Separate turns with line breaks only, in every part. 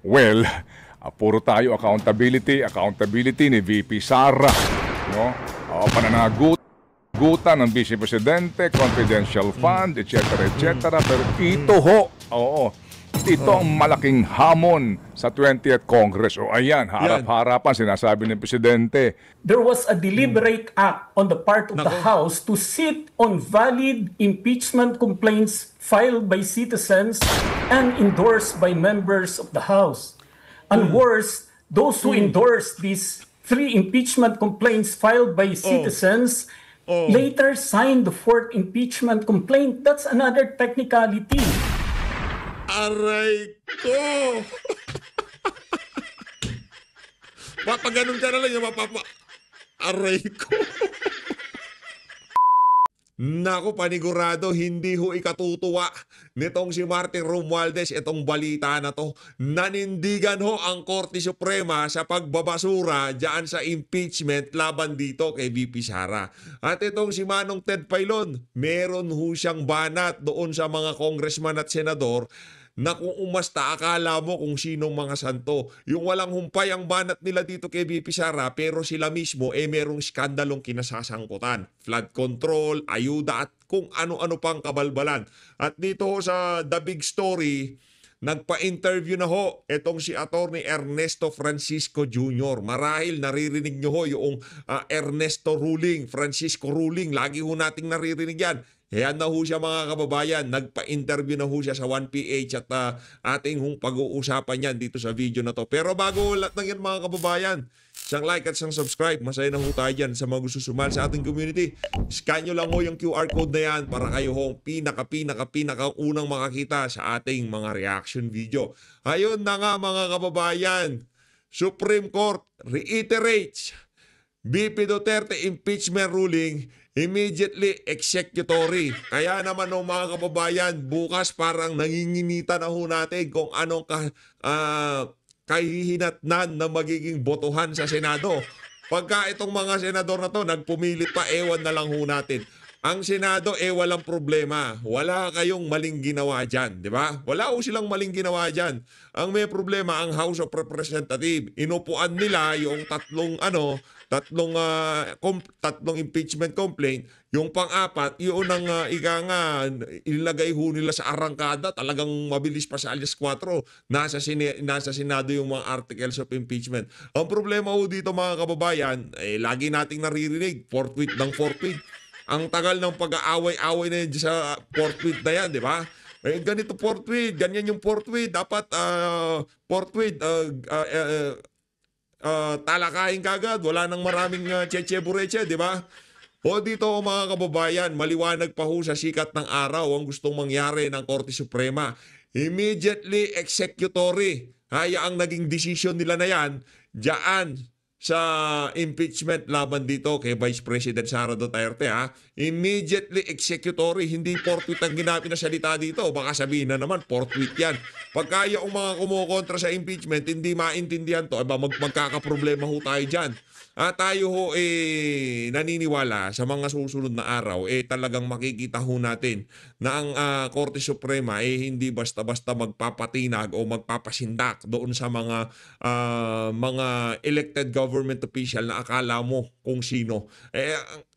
Well, puro tayo accountability ni VP Sara, no? Pananagutan ng Vice Presidente, confidential fund, etc. Pero ito ho, ito ang malaking hamon sa 20th Congress. O ayan, harap-harapan sinasabi ng Presidente.
There was a deliberate act on the part of the House to sit on valid impeachment complaints filed by citizens and endorsed by members of the House. And worse, those who endorsed these 3 impeachment complaints filed by citizens later signed the 4th impeachment complaint. That's another technicality.
Aray ko! Papaganon ka na lang yung Aray ko! Naku, panigurado, hindi ho ikatutuwa nitong si Martin Romualdez itong balita na to. Nanindigan ho ang Korte Suprema sa pagbabasura dyan sa impeachment laban dito kay VP Sara. At itong si Manong Ted Pailon, meron ho siyang banat doon sa mga congressman at senador na kung umasta akala mo kung sinong mga santo. Yung walang humpay ang banat nila dito kay VP Sara, pero sila mismo merong skandalong kinasasangkutan. Flood control, ayuda at kung ano-ano pang kabalbalan. At dito sa The Big Story, nagpa-interview na ho itong si Attorney Ernesto Francisco Jr. Marahil naririnig nyo ho yung Ernesto ruling, Francisco ruling. Lagi ho nating naririnig yan. Yan na ho siya mga kababayan, nagpa-interview na ho siya sa 1PH at ating hong pag-uusapan yan dito sa video na to. Pero bago lahat ng yan mga kababayan, isang like at isang subscribe, masaya na ho tayo dyan sa mga gusto sumali sa ating community. Scan nyo lang ho yung QR code na yan para kayo ho pinaka unang makakita sa ating mga reaction video. Ayun na nga mga kababayan, Supreme Court reiterates VP Duterte impeachment ruling immediately executory. Kaya naman ng mga kababayan, bukas parang nanginginita na ho natin kung anong kahihinatnan na magiging botohan sa Senado. Pagka itong mga senador na to nagpumilit pa, ewan na lang ho natin. Ang Senado, walang problema. Wala kayong maling ginawa dyan, di ba? Wala ho silang maling ginawa dyan. Ang may problema, ang House of Representatives. Inupuan nila yung tatlong impeachment complaint. Yung pang-apat, yun ang ilagay ho nila sa arangkada. Talagang mabilis pa sa alias 4. Nasa Senado yung mga articles of impeachment. Ang problema ho dito mga kababayan, lagi nating naririnig, forthwith. Ang tagal ng pag-aaway-away na yun sa forthwith na yan, di ba? Ganito forthwith, ganyan yung forthwith. Dapat forthwith, talakayin kagad. Wala nang maraming cheche-bureche, di ba? O dito mga kababayan, maliwanag pa ho sa sikat ng araw ang gustong mangyari ng Korte Suprema. Immediately executory. Ang naging decision nila na yan, dyan sa impeachment laban dito kay Vice President Sara Duterte. Immediately executory, hindi forthwith ang ginamit na salita dito. Baka sabihin na naman, forthwith yan. Pagka yung mga kumukontra sa impeachment, hindi maintindihan to, magkakaproblema ho tayo dyan. Tayo ho naniniwala sa mga susunod na araw talagang makikita ho natin na ang Korte Suprema hindi basta-basta magpapatinag o magpapasindak doon sa mga elected government official na akala mo kung sino.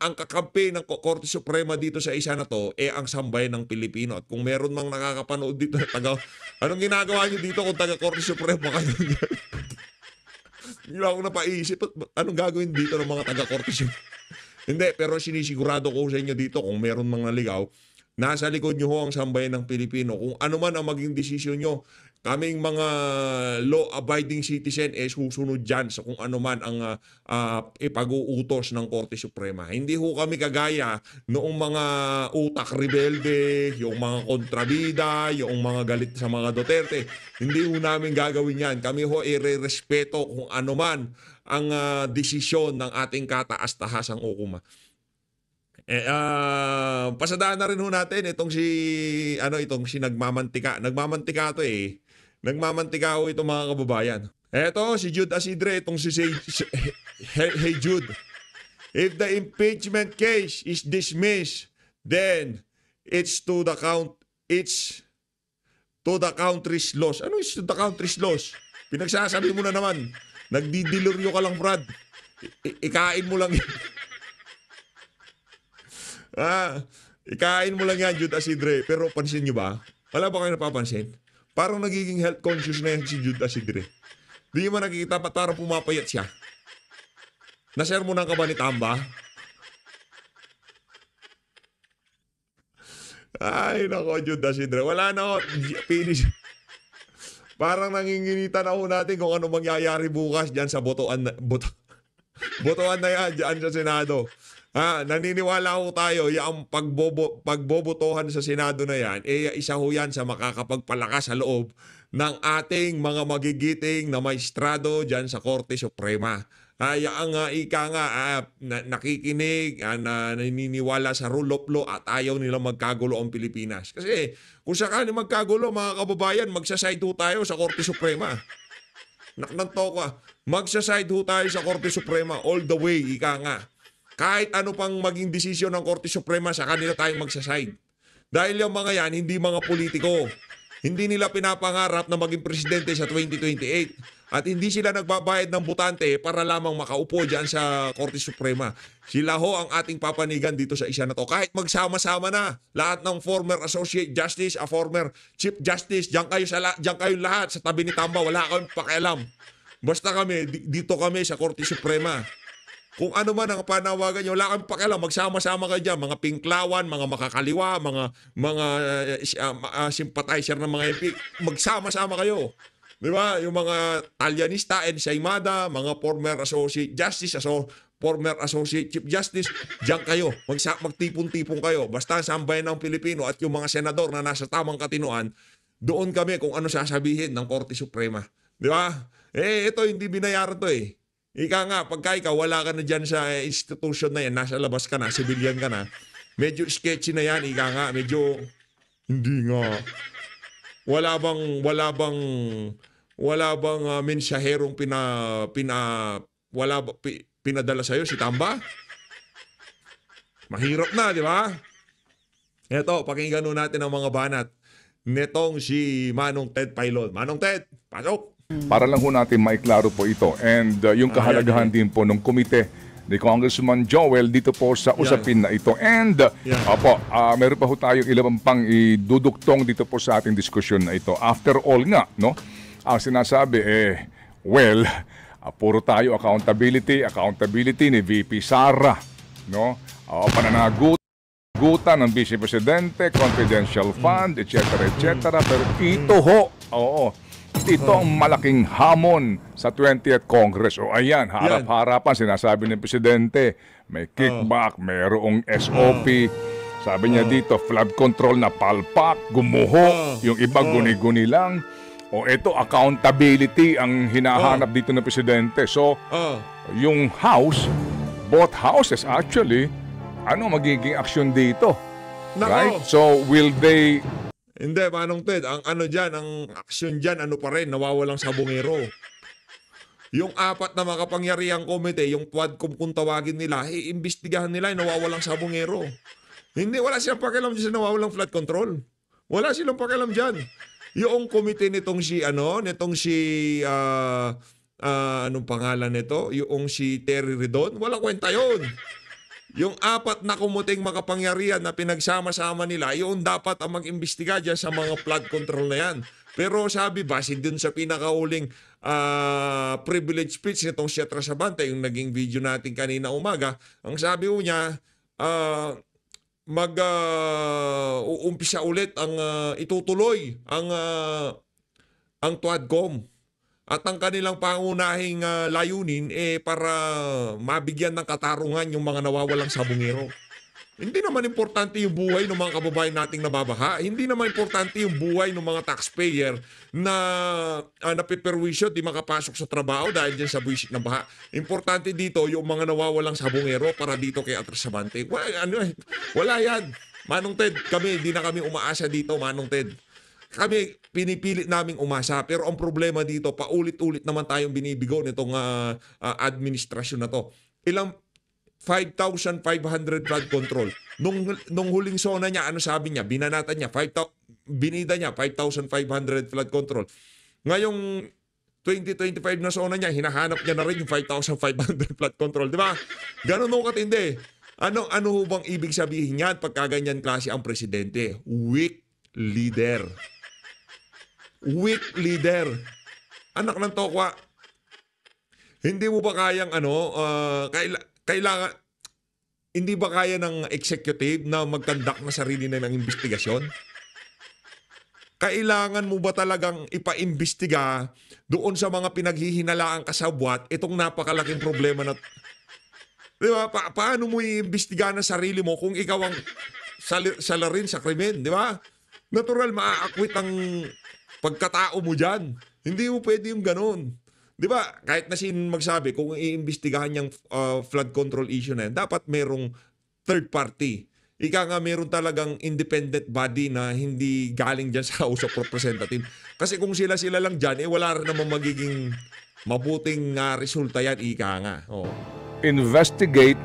Ang kakampi ng Korte Suprema dito sa isa na to ang sambayan ng Pilipino. At kung meron mang nakakapanood dito na anong ginagawa niyo dito kung taga Korte Suprema kayo? Hindi ako napaisip. Anong gagawin dito ng mga taga-Korte Suprema? Hindi, pero sinisigurado ko sa inyo dito kung meron mang naligaw, nasa likod nyo ho ang sambayan ng Pilipino. Kung ano man ang maging desisyon nyo, kaming mga law-abiding citizen susunod dyan sa kung ano man ang ipag-uutos ng Korte Suprema. Hindi ho kami kagaya noong mga utak rebelde, yung mga kontrabida, yung mga galit sa mga Duterte. Hindi ho namin gagawin yan. Kami ho respeto kung ano man ang desisyon ng ating kataas-tahasang hukuma. Pasadaan na rin ho natin itong si nagmamantika. Nagmamantika to Nagmamantika ho itong mga kababayan. Eto si Jude Asidre, itong Hey Jude. If the impeachment case is dismissed, then it's to the country's loss. Ano is to the country's loss? Pinagsasabi mo na naman. Nagdidiluryo ka lang, Brad. Ikain mo lang yan. Ikain mo lang yan, Jude Asidre. Pero pansin nyo ba? Wala ba kayo napapansin? Parang nagiging health conscious na yan si Jude Asidre. Di mo nakikita pa parang pumapayat siya. Nasermonan ka ba ni Tamba? Ay, nako, Jude Asidre. Wala na ako. Finish. Parang nanginginitan ako natin kung ano mangyayari bukas dyan sa botoan na yan dyan sa Senado. Naniniwala ho tayo, yung pagbobotohan sa Senado na yan, isa ho yan sa makakapagpalakas sa loob ng ating mga magigiting na maestrado dyan sa Korte Suprema. Ang nakikinig, naniniwala sa rule of law at ayaw nila magkagulo ang Pilipinas. Kasi kung sakali magkagulo, mga kababayan, magsaside ho tayo sa Korte Suprema. Naknanto ka, magsaside ho tayo sa Korte Suprema all the way, Kahit ano pang maging desisyon ng Korte Suprema, sa kanila tayo magsaside. Dahil yung mga yan, hindi mga politiko. Hindi nila pinapangarap na maging presidente sa 2028. At hindi sila nagbabayad ng butante para lamang makaupo dyan sa Korte Suprema. Sila ho ang ating papanigan dito sa isa na to. Kahit magsama-sama na lahat ng former Associate Justice, former Chief Justice, dyan kayo lahat sa tabi ni Tamba, wala kayong pakialam. Basta kami, dito kami sa Korte Suprema. Kung ano man ang panawagan nyo, wala kang pakialam, magsama-sama kayo dyan, mga pinklawan, mga makakaliwa, mga sympathizer ng mga MP, magsama-sama kayo. Di ba? Yung mga Talyanista and Saimada, mga former Associate Justice, former Associate Chief Justice, dyan kayo, magtipon-tipon kayo. Basta sambayan ng Pilipino at yung mga senador na nasa tamang katinuan, doon kami kung ano sasabihin ng Korte Suprema. Di ba? Ito hindi binayaran to Ika nga, pagka ikaw wala ka na dyan sa institution na yan, nasa labas ka na, civilian ka na, medyo sketchy na yan, ika nga, medyo, hindi nga. Wala bang mensaherong pinadala sa'yo, si Tamba? Mahirap na, di ba? Eto, pakinggan natin ang mga banat netong si Manong Ted Pailon. Manong Ted, pasok!
Para lang ho natin maiklaro po ito. And yung kahalagahan din po ng komite ni Congressman Joel dito po sa usapin na ito. And meron pa ho tayong ilang pang iduduktong dito po sa ating diskusyon na ito. After all nga, no? Ang sinasabi puro tayo accountability ni VP Sara, no? Pananagutan ng Vice Presidente, confidential fund, etc. Pero ito ito ang malaking hamon sa 20th Congress. Ayan, harap-harapan, sinasabi ng Presidente, may kickback, mayroong SOP. Sabi niya dito, flood control na palpak, gumuho, yung iba guni-guni lang. Ito, accountability ang hinahanap dito ng Presidente. So, yung House, both houses actually, magiging aksyon dito? Right? So, will they...
Hindi, Manong Ted, ang aksyon dyan, pa rin, nawawalang sabongero. Yung apat na makapangyarihang komite, yung Quadcom kung tawagin nila, iimbestigahan nila yung nawawalang sabongero. Wala silang pakialam dyan sa nawawalang flood control. Wala silang pakialam dyan. Yung komite anong pangalan nito? Yung si Terry Redon, walang kwenta yun. Yung apat na kumuting makapangyarihan na pinagsama-sama nila, yun dapat ang mag-imbestiga dyan sa mga flood control na yan. Pero sabi, base dun sa pinakauling privilege speech nitong si Atrasabante, yung naging video natin kanina umaga, ang sabi niya, uumpisa ulit itutuloy ang Quadcom. At ang kanilang pangunahing layunin para mabigyan ng katarungan yung mga nawawalang sabongero. Hindi naman importante yung buhay ng mga kababayan nating nababaha. Hindi naman importante yung buhay ng mga taxpayer na napiperwisyo, di makapasok sa trabaho dahil dyan sa buwisit na baha. Importante dito yung mga nawawalang sabongero para dito kay Atrasabante. Wala yan. Manong Ted, hindi na kami umaasa dito, Manong Ted. Kami pinipilit naming umasa, pero ang problema dito, paulit-ulit naman tayong binibigo nitong administrasyon na to. 5,500 flood control. Nung huling sona niya, sabi niya? Binanatan niya, binida niya 5,500 flood control. Ngayong 2025 na zona niya, hinahanap niya na rin yung 5,500 flood control, di ba? Ganun ho katindi. Ano ho bang ibig sabihin niyan pagka ganyan klase ang presidente? Weak leader. Weak leader. Anak ng tokwa. Hindi mo ba kayang kailangan hindi ba kaya ng executive na mag-conduct na sarili na ng investigasyon? Kailangan mo ba talagang ipaimbestiga doon sa mga pinaghihinalaang kasabwat itong napakalaking problema na... Di ba? Paano mo iimbestiga na sarili mo kung ikaw ang salarin sa krimen? Di ba? Natural, maa-acquit ang pagkatao mo dyan. Hindi mo pwede yung ganun. Di ba? Kahit na sin magsabi, kung iimbestigahan yung flood control issue na yan, dapat merong third party. Ika nga meron talagang independent body na hindi galing dyan sa House of Representatives. Kasi kung sila-sila lang dyan, wala rin naman magiging mabuting resulta yan, ika nga. Oh.
Investigate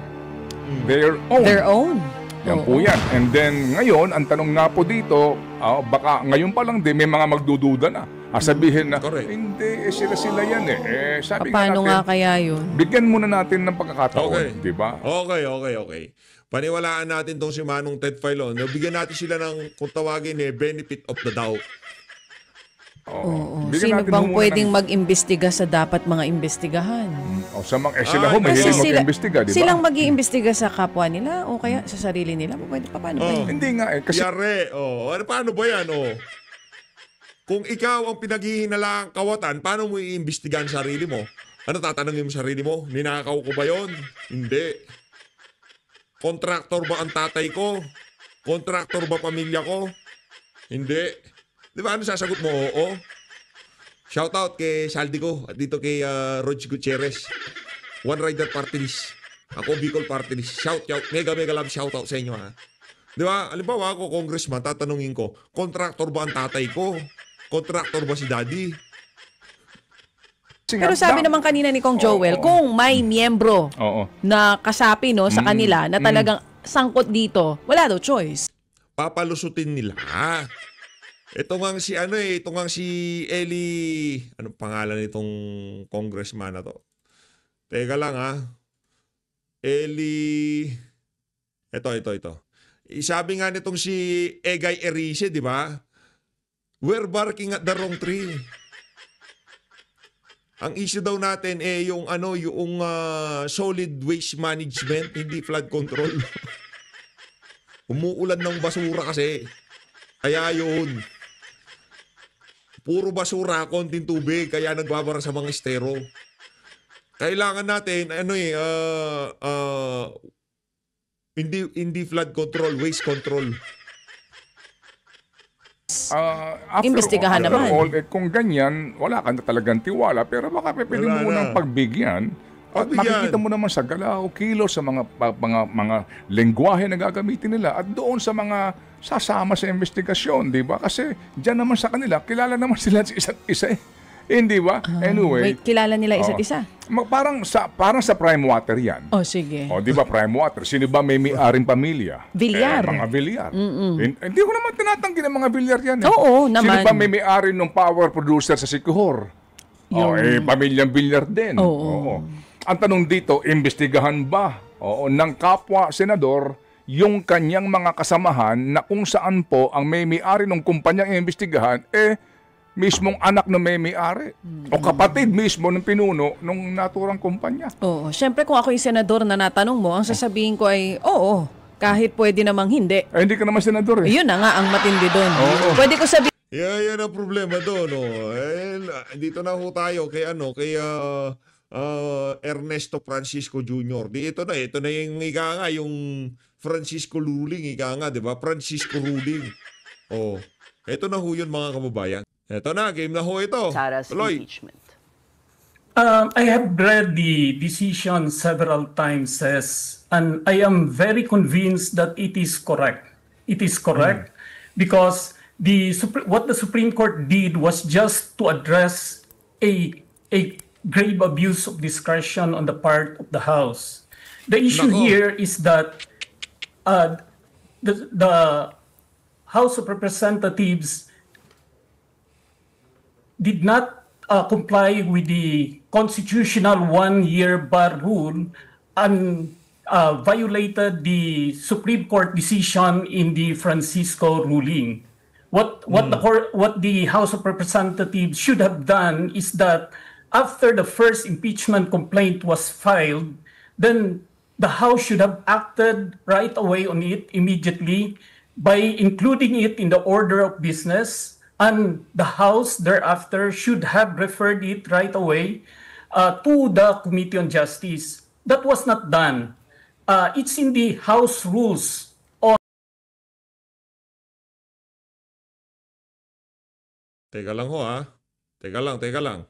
their own.
Their own.
Yan po yan. And then ngayon, ang tanong nga po dito, baka ngayon pa lang din may mga magdududa na. Sabihin na,
Correct.
hindi, sila-sila yan eh. Sabi
Paano nga
natin,
kaya yun?
bigyan muna natin ng pagkakataon,
Okay.
di ba?
Okay. Paniwalaan natin tong si Manong Ted Filon. Bigyan natin sila ng, kung tawagin benefit of the doubt.
Oo.
Bigyan
Sino
natin
bang
muna
pwedeng
ng-
mag-imbestiga sa dapat mga imbestigahan?
Sa mga, sila ho,
Kasi
mahilig
sila-
mag-imbestiga, di ba?
Silang mag-iimbestiga sa kapwa nila o kaya sa sarili nila? Paano ba yun?
Hindi nga eh, kasi
Yare, paano ba yan, Kung ikaw ang pinaghihinalaang kawatan, paano mo iimbestigahan sarili mo? Ano tatanungin mo sarili mo? Ninakaw ko ba yon? Hindi. Kontraktor ba ang tatay ko? Kontraktor ba pamilya ko? Hindi. Di ba ano sasagot mo? Oo. Shoutout kay Saldi ko at dito kay Rog Gutierrez. One Rider Party List. Ako Bicol Party List. Shout. Mega love shoutout sa inyo ha. Di ba? Halimbawa ako, congressman, tatanungin ko, kontraktor ba ang tatay ko? Kontraktor ba si daddy?
Pero sabi naman kanina ni Kong Joel, kung may miyembro
Oo.
na kasapi sa kanila na talagang sangkot dito, wala daw choice.
Papalusutin nila. Ito nga si Eli, anong pangalan nitong congressman na to? Teka lang Eli, ito. Sabi nga nitong si Egay Erice, di ba? We're barking at the wrong tree. Ang issue daw natin yung solid waste management, hindi flood control. Umuulan ng basura kasi. Kaya yun. Puro basura, konting tubig, kaya nagbabara sa mga estero. Kailangan natin, hindi flood control, waste control.
Imbestigahan
after
naman.
all, kung ganyan, wala ka na talagang tiwala, pero baka pwede
Wala
mo
na.
nang pagbigyan. At
Pagbigyan.
makikita mo naman sa galaw, kilos, sa mga lengguwahe na gagamitin nila at doon sa mga sasama sa investigasyon, di ba? Kasi dyan naman sa kanila, kilala naman sila sa isa't isa eh. Hindi ba? Anyway.
Wait, kilala nila isa't
Oo.
isa?
Parang sa prime water yan.
Oh, sige.
O, di ba, prime water? Sino ba may-aring pamilya?
Villar.
Mga Villar. Hindi ko naman tinatanggi ng mga Villar yan.
Oo,
Sino
naman.
ba may-ari ng power producer sa Sikihor? Pamilyang Villar din.
Oo.
Ang tanong dito, imbestigahan ba ng kapwa senador yung kanyang mga kasamahan na kung saan po ang may-ari ng kumpanyang imbestigahan, mismong anak na may-ari o kapatid mismo ng pinuno ng naturang kumpanya.
Oo. Siyempre kung ako yung senador na natanong mo, ang sasabihin ko ay, oo, kahit pwede namang hindi.
Hindi ka naman senador eh.
Yun na nga ang matindi doon.
Oo.
Pwede ko sabihin,
Yan ang problema doon. Dito na ho tayo kay Ernesto Francisco Jr. Ito na yung yung Francisco Ruling, di ba? Francisco Ruling. Ito na ho yun mga kababayan. Ito na, game na ho ito.
Sara's
Tuloy.
impeachment.
I have read the decision several times, and I am very convinced that it is correct. It is correct because what the Supreme Court did was just to address a grave abuse of discretion on the part of the House. The issue
Nako.
here is that the House of Representatives did not comply with the constitutional one-year bar rule and violated the Supreme Court decision in the Francisco ruling. What the House of Representatives should have done is that after the first impeachment complaint was filed, then the House should have acted right away on it immediately by including it in the order of business, and the House thereafter should have referred it right away to the Committee on Justice. That was not done. It's in the House rules.
Teka lang ho ha. Teka lang.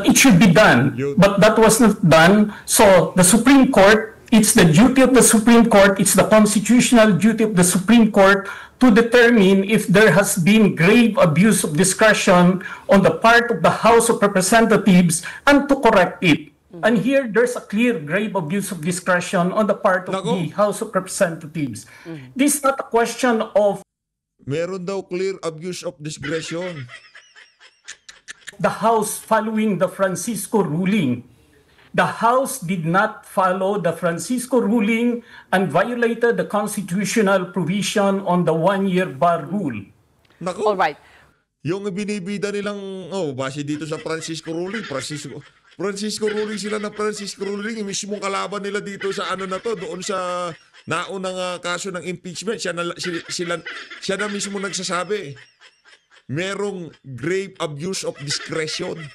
It should be done, but that was not done. So the Supreme Court, it's the duty of the Supreme Court, it's the constitutional duty of the Supreme Court to determine if there has been grave abuse of discretion on the part of the House of Representatives and to correct it. And here, there's a clear grave abuse of discretion on the part of the House of Representatives. This is not a question of
Meron daw clear abuse of discretion.
the House following the Francisco ruling. The House did not follow the Francisco ruling and violated the constitutional provision on the one-year bar rule.
Naku,
All right.
yung binibida nilang, base dito sa Francisco ruling, Francisco ruling sila ng Francisco ruling, yung mismong kalaban nila dito sa ano na to, doon sa naunang kaso ng impeachment, siya na mismo nagsasabi, merong grave abuse of discretion.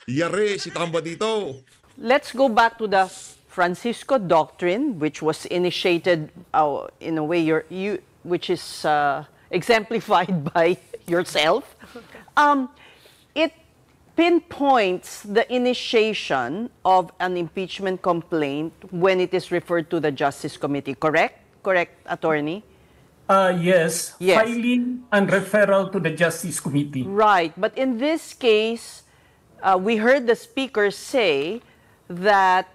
Yari, si Tamba dito.
Let's go back to the Francisco Doctrine, which was initiated in a way which is exemplified by yourself. It pinpoints the initiation of an impeachment complaint when it is referred to the Justice Committee, correct? Correct, Attorney?
Yes,
Yes.
filing and referral to the Justice Committee.
Right, but in this case, we heard the speaker say that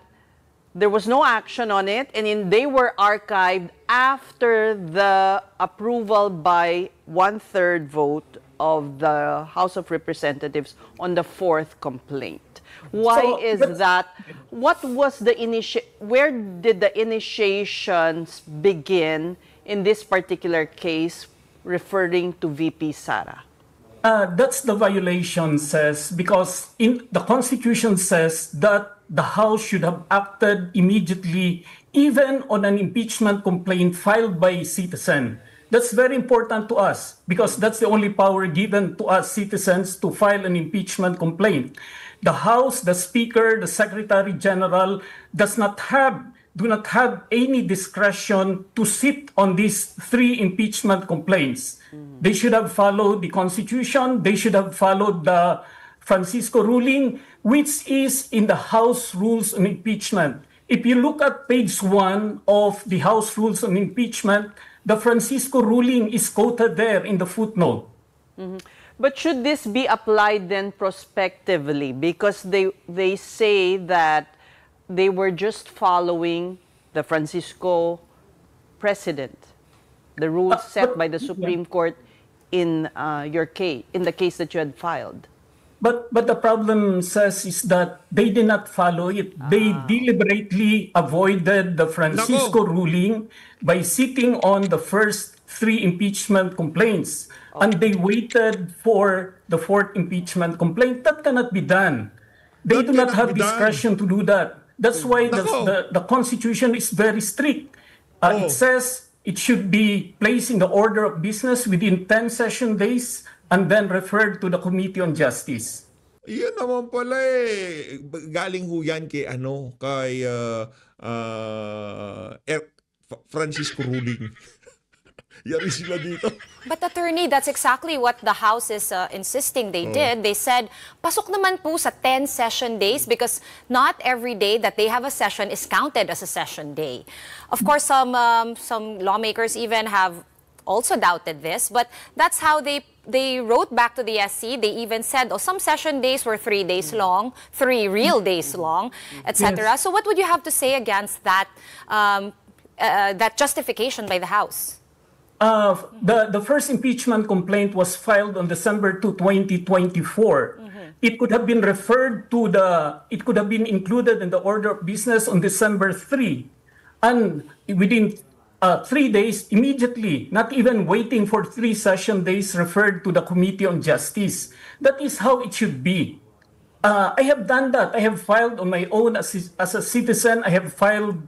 there was no action on it, and they were archived after the approval by 1/3 vote of the House of Representatives on the fourth complaint. Why
So,
is
that's-
that? What was the where did the initiations begin in this particular case referring to VP Sara?
That's the violation says, because in the Constitution says that the House should have acted immediately even on an impeachment complaint filed by a citizen. That's very important to us because that's the only power given to us citizens to file an impeachment complaint. The House, the Speaker, the Secretary General do not have any discretion to sit on these three impeachment complaints. They should have followed the Constitution. They should have followed the Francisco ruling, which is in the House Rules on Impeachment. If you look at page 1 of the House Rules on Impeachment, the Francisco ruling is quoted there in the footnote.
But should this be applied then prospectively? Because they say that they were just following the Francisco precedent, the rules set by the Supreme Court in your case, in the case that you had filed.
But the problem says is that they did not follow it. They deliberately avoided the Francisco ruling by sitting on the first three impeachment complaints. And they waited for the fourth impeachment complaint. That cannot be done. They
That
do not
cannot
have
be done.
discretion to do that. That's why
Nako.
the Constitution is very strict. It says it should be placed in the order of business within 10 session days and then referred to the Committee on Justice.
Yan naman pala eh. Galing ho yan kay Francisco ruling. Yari sila dito.
But attorney, that's exactly what the House is insisting they did. They said, pasok naman po sa 10 session days because not every day that they have a session is counted as a session day. Of course, some lawmakers even have also doubted this, but that's how they wrote back to the SC. They even said, some session days were 3 days long, 3 real days long, etc.
Yes.
So what would you have to say against that, that justification by the House?
The first impeachment complaint was filed on December 2, 2024. it could have been it could have been included in the order of business on December 3. And within 3 days, immediately, not even waiting for 3 session days, referred to the Committee on Justice. That is how it should be. I have done that. I have filed on my own as a citizen. I have filed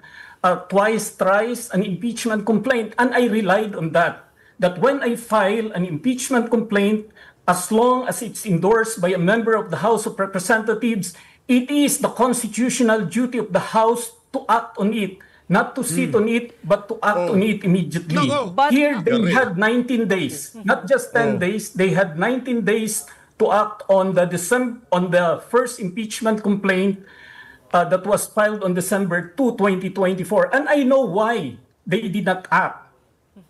twice, thrice an impeachment complaint, and I relied on that. That when I file an impeachment complaint, as long as it's endorsed by a member of the House of Representatives, it is the constitutional duty of the House to act on it. Not to sit on it, but to act on it immediately.
But-
Here, they had 19 days, not just 10 days. They had 19 days to act on the first impeachment complaint that was filed on December 2, 2024. And I know why they did not act.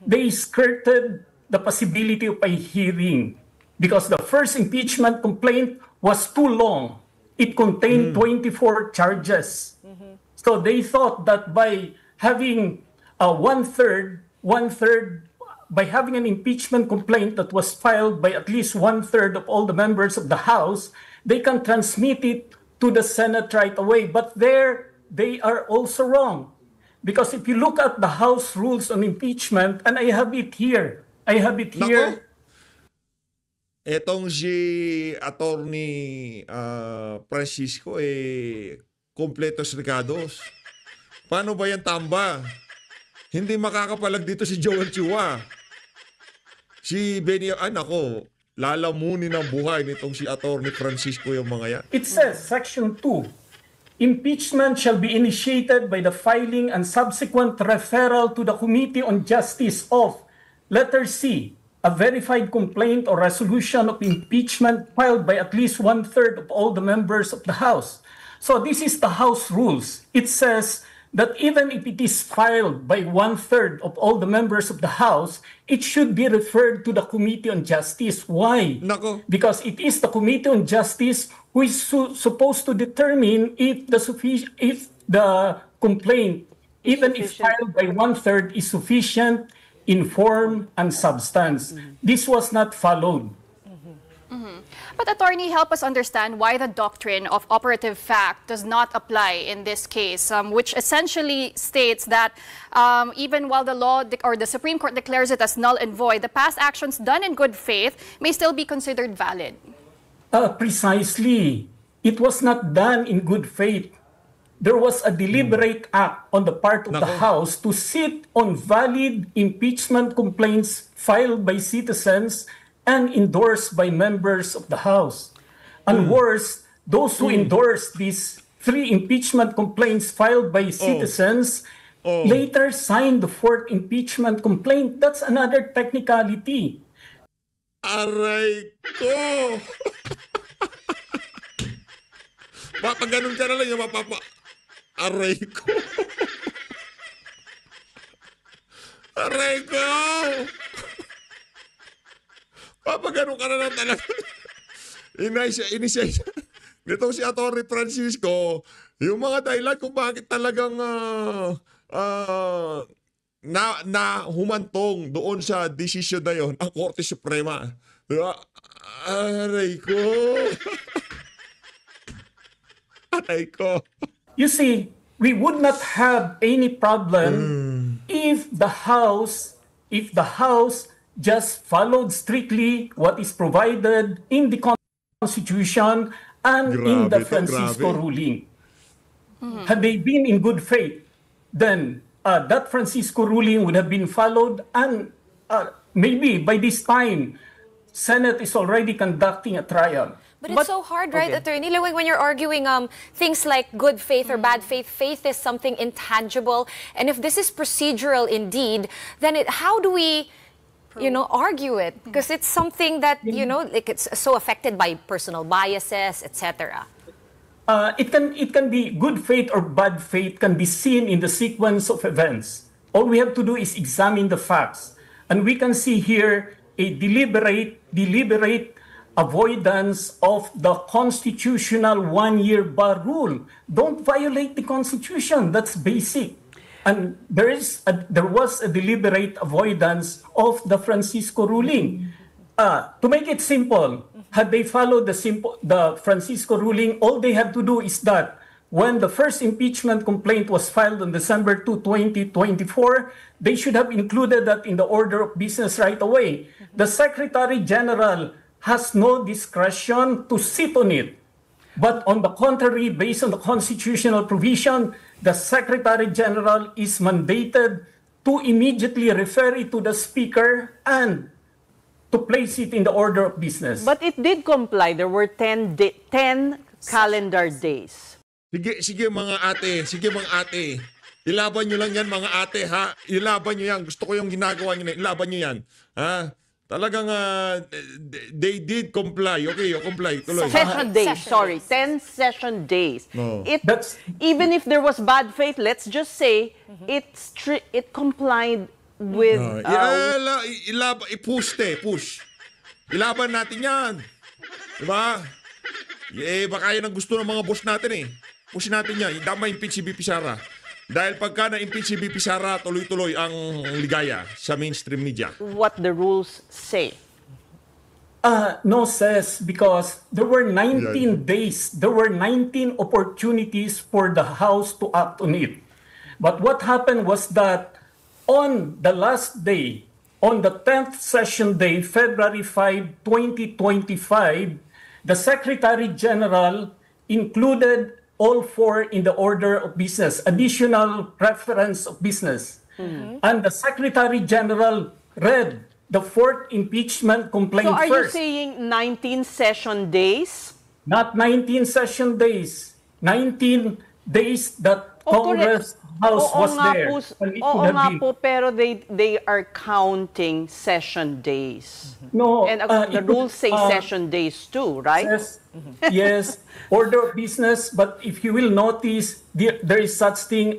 They skirted the possibility of a hearing because the first impeachment complaint was too long. It contained 24 charges. So they thought that by having by having an impeachment complaint that was filed by at least 1/3 of all the members of the House, they can transmit it to the Senate right away. But there, they are also wrong. Because if you look at the House rules on impeachment, and I have it here.
Nako. Etong si Attorney Francisco, kompletos regados. Paano ba yan tamba? Hindi makakapalag dito si Joel Chua. Si Benny, nako, lalamunin ang buhay nitong si Attorney Francisco yung mga yan.
It says, Section 2, impeachment shall be initiated by the filing and subsequent referral to the Committee on Justice of, letter C, a verified complaint or resolution of impeachment filed by at least 1/3 of all the members of the House. So this is the House rules. It says that even if it is filed by 1/3 of all the members of the House, it should be referred to the Committee on Justice. Why?
Nako.
Because it is the Committee on Justice who is supposed to determine if the complaint, even if filed by 1/3, is sufficient in form and substance. This was not followed.
But attorney, help us understand why the doctrine of operative fact does not apply in this case, which essentially states that even while the law or the Supreme Court declares it as null and void, the past actions done in good faith may still be considered valid.
Precisely. It was not done in good faith. There was a deliberate act on the part of the House to sit on valid impeachment complaints filed by citizens and endorsed by members of the House. And worse, those who endorsed these 3 impeachment complaints filed by citizens later signed the 4th impeachment complaint. That's another technicality.
Aray ko! Pag ganun ka na lang yung aray ko! Aray ko! Papagano ka na lang talaga. Inisya. Nitong si Atty. Francisco, yung mga dahilan kung bakit talagang humantong doon sa desisyon na yon ang Korte Suprema. Aray ko. Aray ko.
You see, we would not have any problem if the House just followed strictly what is provided in the Constitution and in the Francisco ruling. Had they been in good faith, then that Francisco ruling would have been followed, and maybe by this time, Senate is already conducting a trial.
But it's so hard, right, Attorney? Like when you're arguing things like good faith or bad faith, faith is something intangible. And if this is procedural indeed, then how do we argue it? Because it's something that, like it's so affected by personal biases, etc.
It can be good faith or bad faith can be seen in the sequence of events. All we have to do is examine the facts. And we can see here a deliberate avoidance of the constitutional 1-year bar rule. Don't violate the Constitution. That's basic. And there was a deliberate avoidance of the Francisco ruling. To make it simple, had they followed the Francisco ruling, all they had to do is that when the first impeachment complaint was filed on December 2, 2024, they should have included that in the order of business right away. The Secretary General has no discretion to sit on it. But on the contrary, based on the constitutional provision, the Secretary General is mandated to immediately refer it to the Speaker and to place it in the order of business.
But it did comply. There were 10 calendar days.
Sige mga ate. Ilaban nyo lang yan mga ate ha. Ilaban nyo yan. Gusto ko yung ginagawa nyo. Ilaban nyo yan. Ha? Talagang they did comply. Okay, comply. Tuloy.
Session days, sorry. 10 session days.
No.
Even if there was bad faith, let's just say it complied with...
Push. Ilaban natin yan. Diba? Baka yan ang gusto ng mga boss natin eh. Push natin yan. Dama impeach si BP Sara. Dahil pagka na-impeach si BP Sara, tuloy-tuloy ang ligaya sa mainstream media.
What the rules say.
No, Ses, because there were 19 days, there were 19 opportunities for the House to act on it. But what happened was that on the last day, on the 10th session day, February 5, 2025, the Secretary General included all four in the order of business, additional reference of business. And the Secretary General read the fourth impeachment complaint
So are
first.
you saying 19 session days?
Not 19 session days. 19 days that Congress House was there.
Oo nga po, pero they are counting session days.
No,
And the rules say session days too, right?
Yes, order of business. But if you will notice, there is such thing.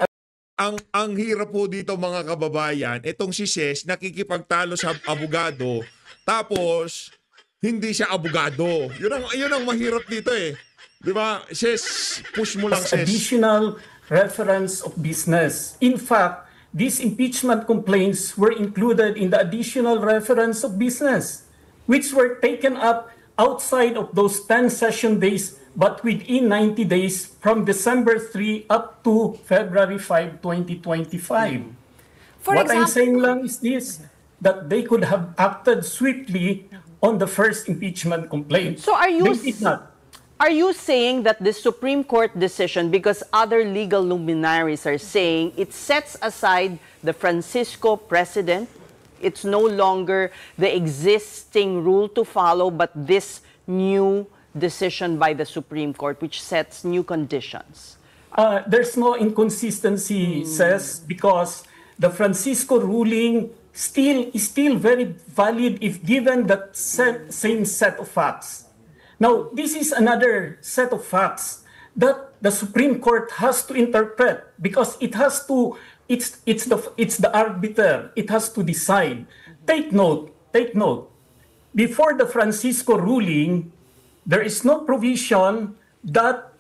Ang hirap po dito mga kababayan, itong si Ses nakikipagtalo sa abogado, tapos hindi siya abogado. Yun ang mahirap dito eh. 'Di ba? Ses, push mo lang Ses.
Additional reference of business. In fact, these impeachment complaints were included in the additional reference of business, which were taken up outside of those 10 session days, but within 90 days from December 3 up to February 5, 2025. What I'm saying lang is this, that they could have acted swiftly on the first impeachment complaint.
So are you
They did not.
Are you saying that the Supreme Court decision, because other legal luminaries are saying it sets aside the Francisco precedent, it's no longer the existing rule to follow, but this new decision by the Supreme Court, which sets new conditions?
There's no inconsistency, Says, because the Francisco ruling is still very valid if given that same set of facts. Now, this is another set of facts that the Supreme Court has to interpret because it has to. It's the arbiter. It has to decide. Take note. Before the Francisco ruling, there is no provision that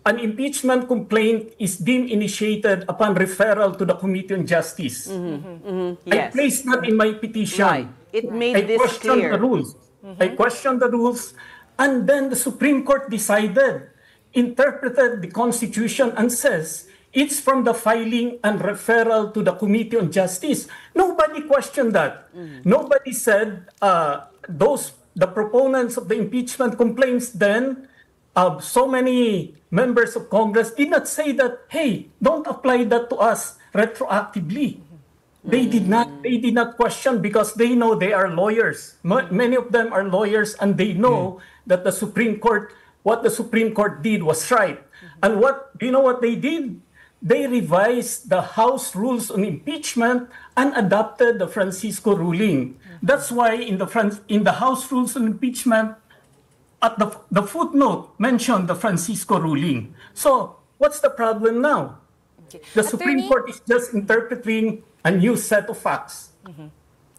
an impeachment complaint is deemed initiated upon referral to the Committee on Justice. I
Yes.
placed that in my petition.
Right. It made this
questioned
clear.
the rules. I questioned the rules, and then the Supreme Court decided, interpreted the Constitution, and says it's from the filing and referral to the Committee on Justice. Nobody questioned that. Nobody said the proponents of the impeachment complaints then, so many members of Congress did not say that, hey, don't apply that to us retroactively. They did not question because they know they are lawyers. Many of them are lawyers and they know that what the Supreme Court did was right. And do you know what they did? They revised the House rules on impeachment and adopted the Francisco ruling. That's why in the House rules on impeachment, at the footnote mentioned the Francisco ruling. So what's the problem now? The Supreme Court is just interpreting a new set of facts.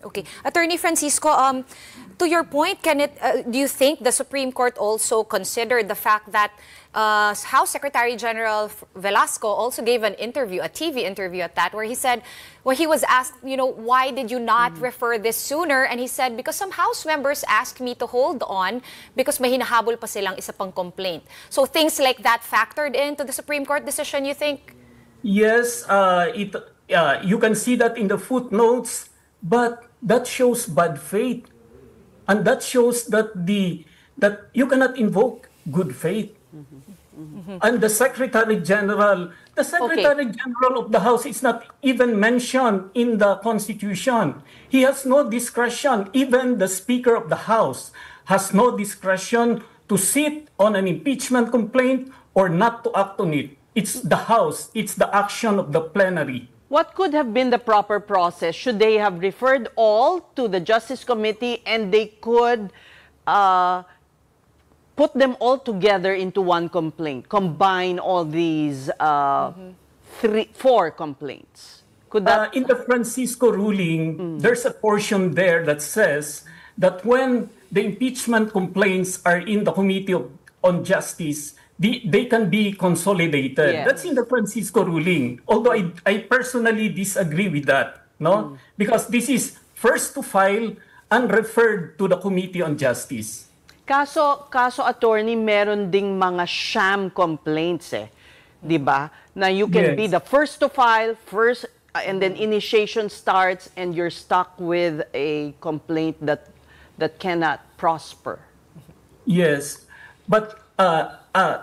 Okay. Attorney Francisco, to your point, do you think the Supreme Court also considered the fact that House Secretary General Velasco also gave an interview, a TV interview at that, where he said, where he was asked, why did you not refer this sooner? And he said, because some House members asked me to hold on because may hinahabol pa silang isa pang complaint. So things like that factored into the Supreme Court decision, you think?
Yes, you can see that in the footnotes, but that shows bad faith. And that shows that you cannot invoke good faith. And the Secretary General of the House is not even mentioned in the Constitution. He has no discretion. Even the Speaker of the House has no discretion to sit on an impeachment complaint or not to act on it. It's the House. It's the action of the plenary.
What could have been the proper process? Should they have referred all to the Justice Committee and they could put them all together into one complaint, combine all these 4 complaints? Could that...
In the Francisco ruling, there's a portion there that says that when the impeachment complaints are in the Committee on Justice, they can be consolidated.
Yes.
That's in the Francisco ruling. Although I personally disagree with that, no? Because this is first to file and referred to the Committee on Justice.
Kaso attorney, meron ding mga sham complaints di ba? Na you can be the first to file, and then initiation starts and you're stuck with a complaint that cannot prosper.
Yes, but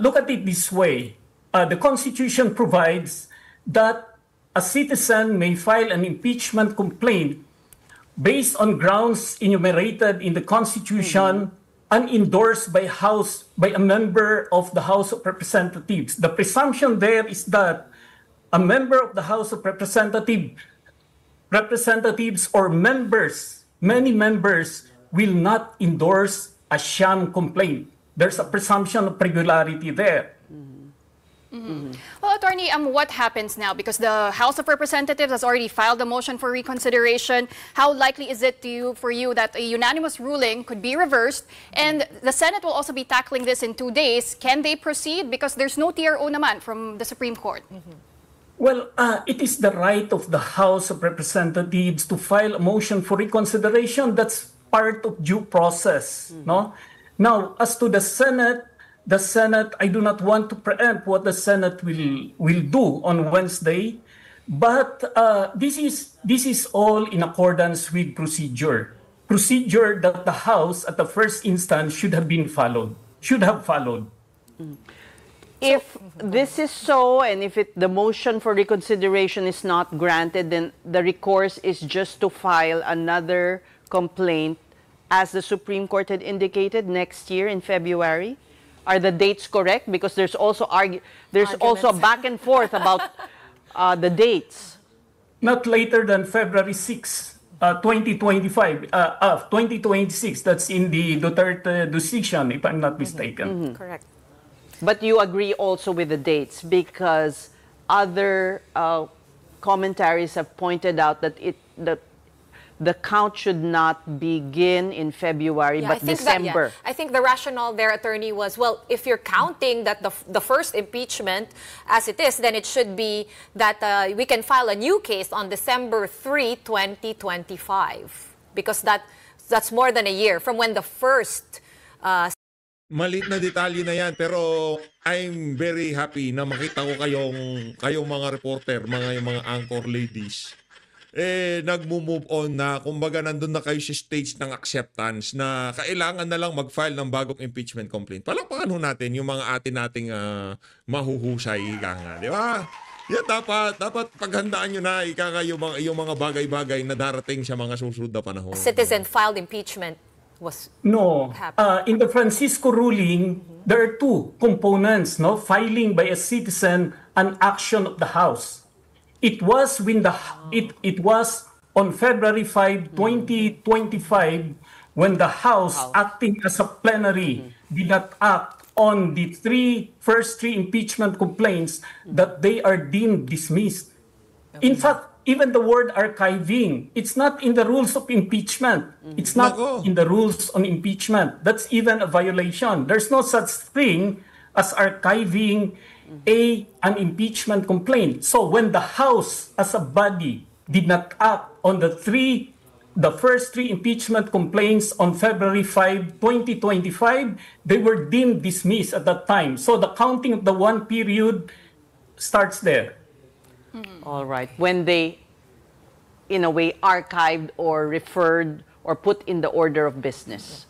look at it this way. The Constitution provides that a citizen may file an impeachment complaint based on grounds enumerated in the Constitution and endorsed by a member of the House of Representatives. The presumption there is that a member of the House of Representatives or members, many members, will not endorse a sham complaint. There's a presumption of regularity there.
Well, Attorney, what happens now? Because the House of Representatives has already filed a motion for reconsideration. How likely is it for you that a unanimous ruling could be reversed? And the Senate will also be tackling this in 2 days. Can they proceed? Because there's no TRO naman from the Supreme Court.
Well, it is the right of the House of Representatives to file a motion for reconsideration. That's part of due process, no? Now, as to the Senate, I do not want to preempt what the Senate will do on Wednesday, but this is all in accordance with procedure that the House at the first instance should have followed.
If this is so, and if the motion for reconsideration is not granted, then the recourse is just to file another complaint, as the Supreme Court had indicated, next year in February. Are the dates correct? Because there's also also back and forth about the dates.
Not later than February 6, 2026. That's in the Duterte decision, if I'm not mistaken.
Correct.
But you agree also with the dates, because other commentaries have pointed out that the count should not begin in February, but December.
I think the rationale there, Attorney, was, well, if you're counting that the first impeachment as it is, then it should be that we can file a new case on December 3, 2025. Because that's more than a year from when the first...
Malit na detalye na yan, pero I'm very happy na makita ko kayong mga reporter, yung mga anchor ladies, nagmo-move on na, kumbaga nandun na kayo sa stage ng acceptance na kailangan na lang mag-file ng bagong impeachment complaint. Palakpakan natin yung mga nating mahuhusay, di ba? Yan, dapat paghandaan nyo na yung mga bagay-bagay na darating sa mga susunod na panahon.
Citizen-filed impeachment was...
No. In the Francisco ruling, there are 2 components, no? Filing by a citizen and action of the House. It was on February 5, 2025, when the House, acting as a plenary, did not act on the first three impeachment complaints that they are deemed dismissed. In fact, even the word archiving, it's not in the rules of impeachment. It's not
Nako.
in the rules on impeachment. That's even a violation. There's no such thing as archiving an impeachment complaint. So when the House as a body did not act on the first three impeachment complaints on February 5, 2025, they were deemed dismissed at that time. So the counting of the one period starts there.
All right. When they, in a way, archived or referred or put in the order of business.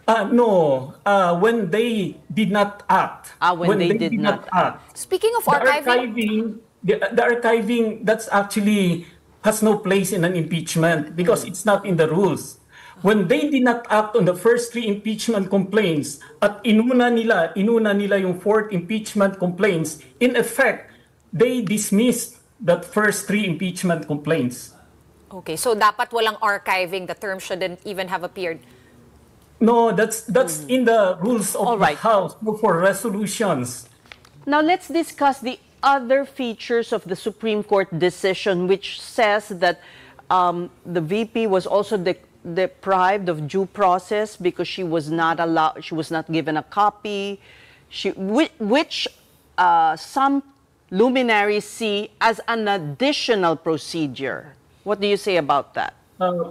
No, when they did not act.
When they did not
act.
Speaking of archiving,
The archiving, that's actually has no place in an impeachment because it's not in the rules. When they did not act on the first three impeachment complaints at inuna nila yung fourth impeachment complaints, in effect, they dismissed that first three impeachment complaints.
okay, so dapat walang archiving. The term shouldn't even have appeared.
No, that's in the rules of
All right.
the House for resolutions.
Now let's discuss the other features of the Supreme Court decision, which says that the VP was also deprived of due process because she was not given a copy, which some luminaries see as an additional procedure. What do you say about that?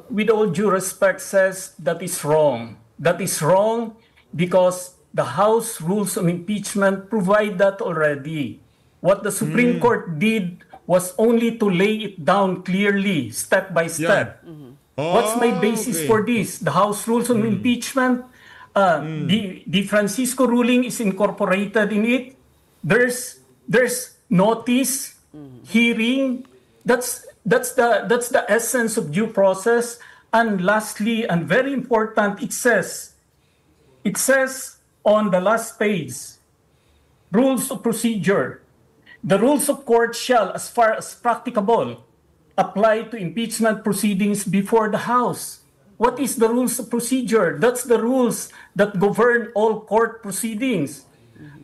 With all due respect, says that is wrong. That is wrong because the House rules on impeachment provide that already. What the Supreme Court did was only to lay it down clearly, step by step. What's my basis for this? The House rules on impeachment. The Francisco ruling is incorporated in it. There's notice, hearing. That's the essence of due process. And lastly, and very important, it says on the last page, rules of procedure. The rules of court shall, as far as practicable, apply to impeachment proceedings before the House. What is the rules of procedure? That's the rules that govern all court proceedings.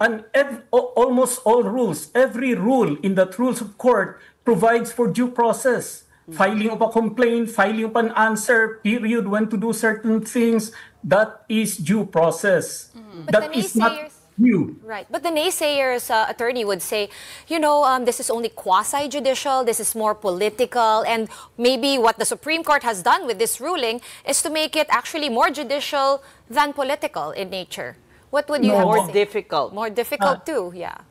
And almost all rules, every rule in that rules of court provides for due process. Filing of a complaint, filing of an answer, period when to do certain things, that is due process.
But
That
the
is not
naysayers-
new.
Right. But the naysayers, attorney, would say, this is only quasi-judicial, this is more political, and maybe what the Supreme Court has done with this ruling is to make it actually more judicial than political in nature. What would you have to
More
say?
difficult.
More difficult too, yeah.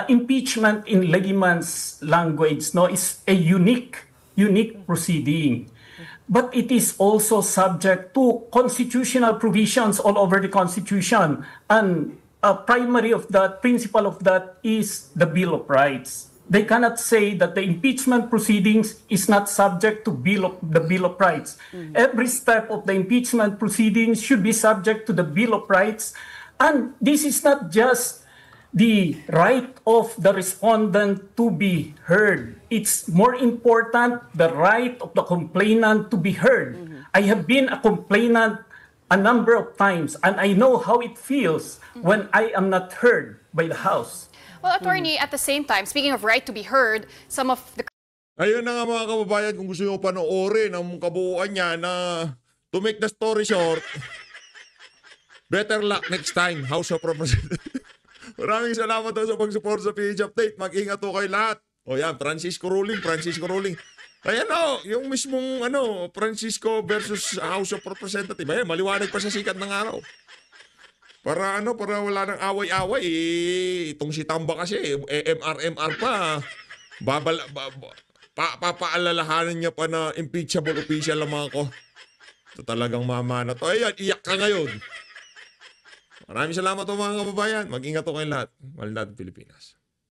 Impeachment in layman's language is a unique proceeding. But it is also subject to constitutional provisions all over the Constitution. And a primary of that, principle of that is the Bill of Rights. They cannot say that the impeachment proceedings is not subject to the Bill of Rights. Every step of the impeachment proceedings should be subject to the Bill of Rights. And this is not just the right of the respondent to be heard. It's more important the right of the complainant to be heard. I have been a complainant a number of times, and I know how it feels when I am not heard by the House.
Well, attorney, at the same time, speaking of right to be heard, some of the
Ayun na nga mga kababayan, kung gusto nyo panoorin ang kabuuan niya na to make the story short, better luck next time, House of Representatives. Maraming salamat daw sa pag-support sa PH Update. Mag-ingat po kayo lahat. O yan, Francisco ruling. Ayan yung mismong Francisco versus House of Representatives. Ayan, maliwanag pa sa sikat ng araw. Para wala nang away-away. Itong si Tamba kasi, MR pa. Papaalalahanan niya pa na impeachable official ang mga ko. Ito talagang mama na to. Ayan, iyak ka ngayon. Maraming salamat po mga kababayan. Mag-ingat po kayo lahat. Mahal natin Pilipinas.